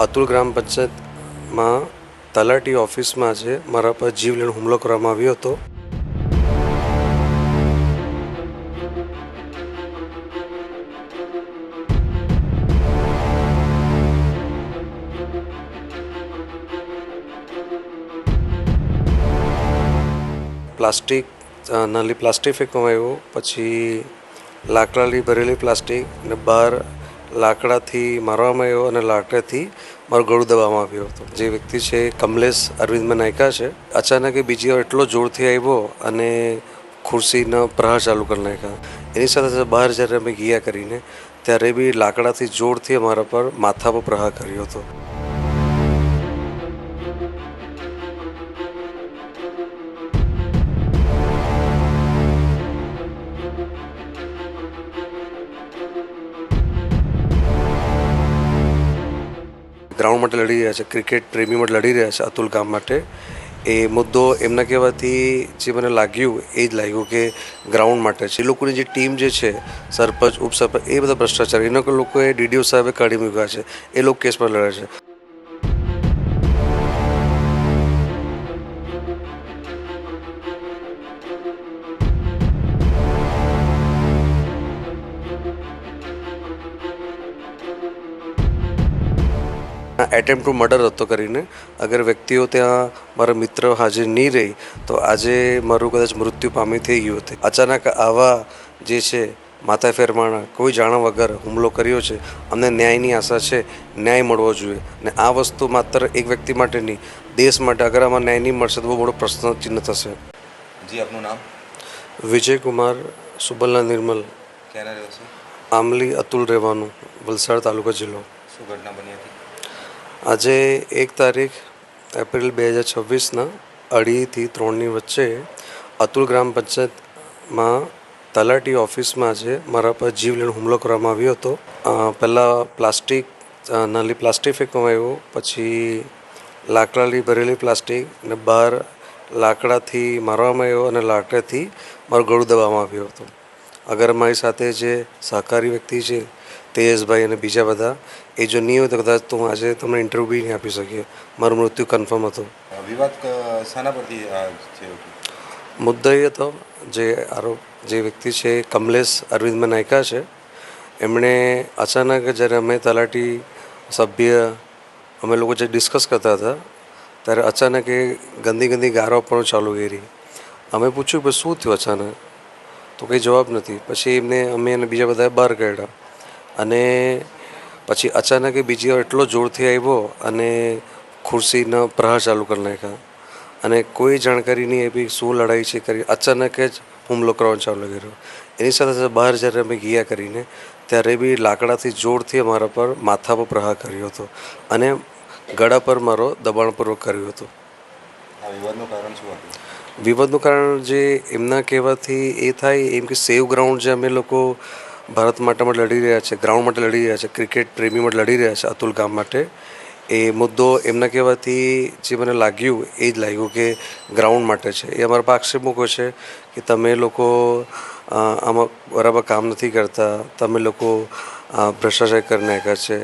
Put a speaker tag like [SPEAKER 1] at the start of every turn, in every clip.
[SPEAKER 1] અતુલ ગ્રામ પંચાયતમાં તલાટી ઓફિસમાં આજે મારા પર જીવલેણ હુમલો કરવામાં આવ્યો હતો. નાની પ્લાસ્ટિક ફેંકવામાં આવ્યો, પછી લાકડાથી ભરેલી પ્લાસ્ટિક અને બહાર લાકડાથી મારવામાં આવ્યો અને લાકડાથી મારું ગળું દબાવવામાં આવ્યો હતો. જે વ્યક્તિ છે કમલેશ અરવિંદમાં નાયકા છે. અચાનક બીજી વાર એટલો જોરથી આવ્યો અને ખુરશીના પ્રહાર ચાલુ કરી નાખ્યા. એની સાથે બહાર જ્યારે અમે ગયા કરીને ત્યારે બી લાકડાથી જોરથી અમારા પર માથા પર પ્રહાર કર્યો હતો. ગ્રાઉન્ડ માટે લડી રહ્યા છે, ક્રિકેટ પ્રેમી માટે લડી રહ્યા છે અતુલ ગામ માટે. એ મુદ્દો એમના કહેવાથી જે મને લાગ્યું એ જ લાગ્યું કે ગ્રાઉન્ડ માટે છે. એ લોકોની જે ટીમ જે છે, સરપંચ ઉપસરપંચ, એ બધા ભ્રષ્ટાચાર એના લોકોએ ડીડીઓ સાહેબે કાઢી મૂક્યા છે. એ લોકો કેસ પર લડે છે. એટેમ્પ ટુ મર્ડર હતો કરીને. અગર વ્યક્તિઓ ત્યાં મારા મિત્ર હાજર નહીં રહી તો આજે મારું કદાચ મૃત્યુ પામી થઈ ગયું હતું. અચાનક આવા જે છે માથા ફેરવાના કોઈ જાણ વગર હુમલો કર્યો છે. અમને ન્યાયની આશા છે, ન્યાય મળવો જોઈએ. ને આ વસ્તુ માત્ર એક વ્યક્તિ માટે નહીં, દેશ માટે. અગર આમાં ન્યાય નહીં મળશે તો બહુ મોટો પ્રશ્ન ચિહ્ન થશે.
[SPEAKER 2] જી, આપનું નામ?
[SPEAKER 1] વિજય કુમાર સુબલના નિર્મલ.
[SPEAKER 2] ક્યારે રહ્યો છે?
[SPEAKER 1] આમલી અતુલ રહેવાનું, વલસાડ તાલુકા જિલ્લો.
[SPEAKER 2] શું ઘટના બની હતી?
[SPEAKER 1] આજે 1 તારીખ એપ્રિલ 2026ના 2:30 થી 3ની વચ્ચે અતુલ ગ્રામ પંચાયતમાં તલાટી ઓફિસમાં આજે મારા પર જીવલેણ હુમલો કરવામાં આવ્યો હતો. પહેલાં નાની પ્લાસ્ટિક ફેંકવામાં આવ્યો, પછી લાકડાથી ભરેલી પ્લાસ્ટિક અને બહાર લાકડાથી મારવામાં આવ્યો અને લાકડાથી મારું ગળું દબાવવામાં આવ્યો હતો. અગર મારી સાથે જે સહકારી વ્યક્તિ છે તેજસભાઈ અને બીજા બધા, એ જો નહીં હોય તો કદાચ તો આજે તમને ઇન્ટરવ્યૂ બી નહીં આપી શકીએ. મારું મૃત્યુ કન્ફર્મ હતું.
[SPEAKER 2] વિવાદ શાના પરથી છે?
[SPEAKER 1] મુદ્દો એ હતો, જે વ્યક્તિ છે કમલેશ અરવિંદમાં નાયકા છે. એમણે અચાનક જ્યારે અમે તલાટી સભ્ય અમે લોકો જે ડિસ્કસ કરતા હતા ત્યારે અચાનક એ ગંદી ગારો પણ ચાલુ કરી. અમે પૂછ્યું કે શું થયું અચાનક, તો કંઈ જવાબ નથી. પછી અમે અને બીજા બધાએ બહાર કાઢ્યા અને પછી અચાનક બીજી વાર એટલો જોરથી આવ્યો અને ખુરશીના પ્રહાર ચાલુ કરી નાખ્યા. અને કોઈ જાણકારી નહીં આપી શું લડાઈ છે કરી અચાનક જ હુમલો કરવાનો ચાલુ કર્યો. એની સાથે બહાર જ્યારે અમે ગયા કરીને ત્યારે બી લાકડાથી જોરથી અમારા પર માથા પર પ્રહાર કર્યો હતો અને ગળા પર મારો દબાણપૂર્વક કર્યો હતો.
[SPEAKER 2] આ વિવાદનું કારણ શું હતું?
[SPEAKER 1] વિવાદનું કારણ જે એમના કહેવાથી એ થાય એમ કે સેવ ગ્રાઉન્ડ જે અમે લોકો ભારત માટે લડી રહ્યા છે, ગ્રાઉન્ડ માટે લડી રહ્યા છે, ક્રિકેટ પ્રેમી માટે લડી રહ્યા છે અતુલ ગામ માટે. એ મુદ્દો એમના કહેવાથી જે મને લાગ્યું એ જ લાગ્યું કે ગ્રાઉન્ડ માટે છે. એ અમારા પર આક્ષેપ મૂક્યો છે કે તમે લોકો આમાં બરાબર કામ નથી કરતા, તમે લોકો ભ્રષ્ટાચાર કરી નાખ્યા છે.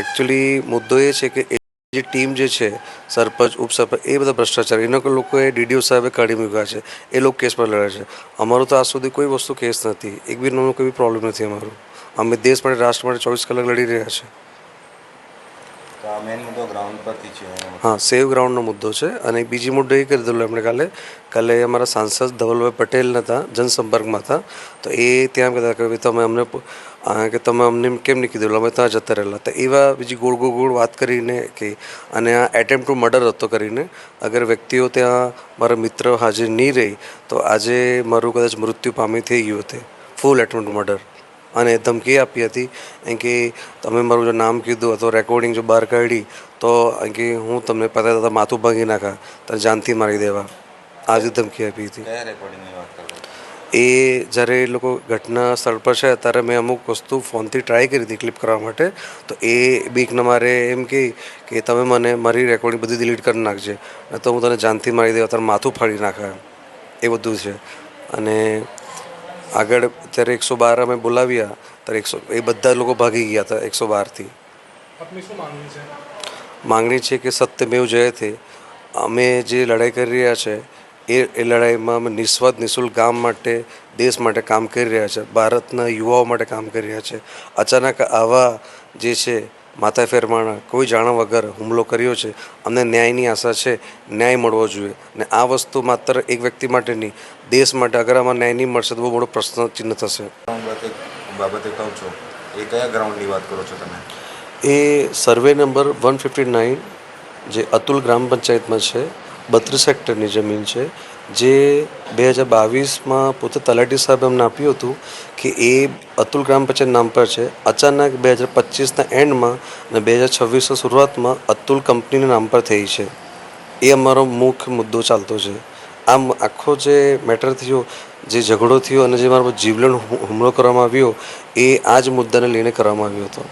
[SPEAKER 1] એકચ્યુઅલી મુદ્દો એ છે કે જે ટીમ જે છે, સરપંચ ઉપસરપંચ, એ બધા ભ્રષ્ટાચાર એના લોકોએ ડીડીઓ સાહેબે કાઢી મૂક્યા છે. એ લોકો કેસ પર લડે છે. અમારું તો આજ સુધી કોઈ વસ્તુ કેસ નથી, એક બી નામનો કોઈ પ્રોબ્લેમ નથી અમારું. અમે દેશ માટે, રાષ્ટ્ર માટે 24 કલાક લડી રહ્યા છે.
[SPEAKER 2] મેન મુદ્દો ગ્રાઉન્ડ પરથી છે?
[SPEAKER 1] હા, સેવ ગ્રાઉન્ડનો મુદ્દો છે. અને બીજી મુદ્દો એ કરી દીધો એમણે કાલે અમારા સાંસદ ધવલભાઈ પટેલ હતા, જનસંપર્કમાં હતા. તો એ ત્યાં કહેતા કે તમે અમને કેમ નહીં કીધું, અમે ત્યાં જતા રહેલા. તો એવા બીજી ગોળ વાત કરીને કે અને આ એટેમ્પ ટુ મર્ડર હતો કરીને. અગર વ્યક્તિઓ ત્યાં મારા મિત્ર હાજર નહીં રહી તો આજે મારું કદાચ મૃત્યુ પામી થઈ ગયું હતું. ફૂલ એટેમ્પ ટુ મર્ડર. અને ધમકી આપી હતી એમ કે તમે મારું જો નામ કીધું અથવા રેકોર્ડિંગ જો બહાર કાઢી તો એમ કે હું તમને પતા માથું ભાંગી નાખા, તને જાનથી મારી દેવા, આવી ધમકી આપી હતી. એ જ્યારે એ લોકો ઘટના સ્થળ પર છે ત્યારે મેં અમુક વસ્તુ ફોનથી ટ્રાય કરી હતી ક્લિપ કરવા માટે. તો એ બીકને મારે એમ કે તમે મને મારી રેકોર્ડિંગ બધી ડિલીટ કરી નાખજે, તો હું તને જાનથી મારી દેવા, તારું માથું ફાડી નાખા, એ બધું છે. અને આગળ ત્યારે 112 અમે બોલાવ્યા ત્યારે એ બધા લોકો ભાગી ગયા હતા 112થી. માંગણી છે કે સત્યમેવ જયતે. અમે જે લડાઈ કરી રહ્યા છે એ લડાઈમાં અમે નિસ્વાર્થ નિઃશુલ્ક ગામ માટે, દેશ માટે કામ કરી રહ્યા છે, ભારતના યુવાઓ માટે કામ કરી રહ્યા છે. અચાનક આવા જે છે માથા ફેરવાના કોઈ જાણ વગર હુમલો કર્યો છે. અમને ન્યાયની આશા છે, ન્યાય મળવો જોઈએ. ને આ વસ્તુ માત્ર એક વ્યક્તિ માટે નહીં, દેશ માટે. અગર આમાં ન્યાય નહીં મળશે તો બહુ મોટો પ્રશ્ન ચિહ્ન થશે.
[SPEAKER 2] બાબતે કહું છો, એ કયા ગ્રાઉન્ડની વાત કરો છો તમે?
[SPEAKER 1] એ સર્વે નંબર 159 જે અતુલ ગ્રામ પંચાયતમાં છે, 32 હેક્ટરની જમીન છે, જે 2022માં પોતે તલાટી સાહેબ અમને આપ્યું હતું કે એ અતુલ ગ્રામ પંચાયત નામ પર છે. અચાનક 2025ના એન્ડમાં અને 2026ના શરૂઆતમાં અતુલ કંપનીના નામ પર થઈ છે. એ અમારો મુખ્ય મુદ્દો ચાલતો છે. આમ આખો જે મેટર થયો, જે ઝઘડો થયો અને જે મારા પર જીવલેણ હુમલો કરવામાં આવ્યો, એ આ જ મુદ્દાને લઈને કરવામાં આવ્યો હતો.